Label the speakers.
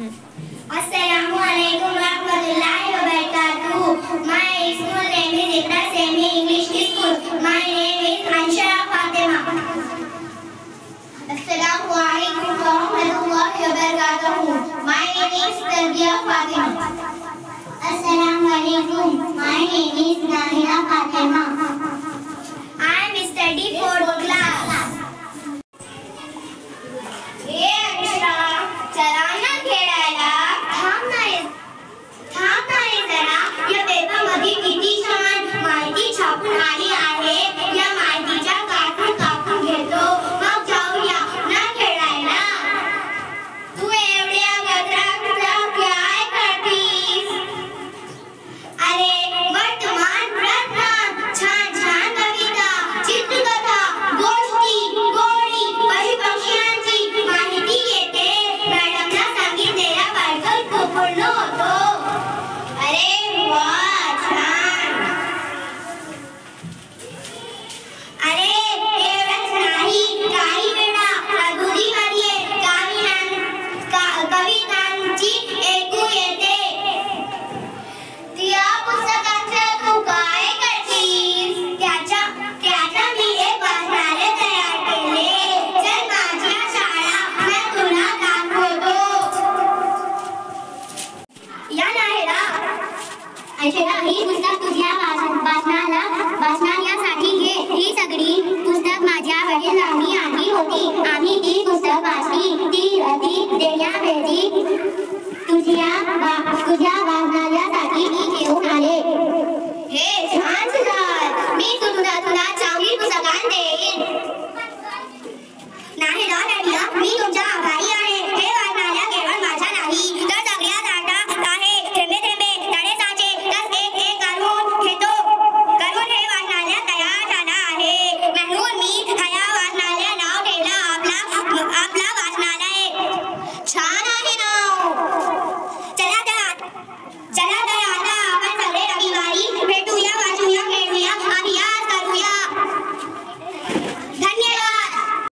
Speaker 1: Assalamualaikum warahmatullahi wabarakatuh. My school name is Iqra Semi English School. My name is Ansha Fatima. Assalamualaikum warahmatullahi wabarakatuh. My name is Tarbiyah Fatima. Assalamualaikum. My name is Nahila Fatima. I am studying 4th class. ही पुस्तक तुझ्या वाचनासाठी घे. ही सगळी पुस्तक माझ्या वडिलांनी आणली होती. आम्ही ती पुस्तक वाचली. ती देण्यावेळी तुझ्या वाचनासाठी मी घेऊन आले. हे छान सुंदर. मी तुला चांगली पुस्तकां देईन. नाही दादा, मी तुमचा आभारी आहे. हे वाचनालय केवळ माझा नाही तर सगळ्या जागा आहे. थेंबे थेंबे तळे साचे तस एक एक करून हे वाचनालय तयार झाला आहे. म्हणून मी ह्या वाचनालय नाव ठेवलं आपला वाचनालय. छान आहे नाव. चला तर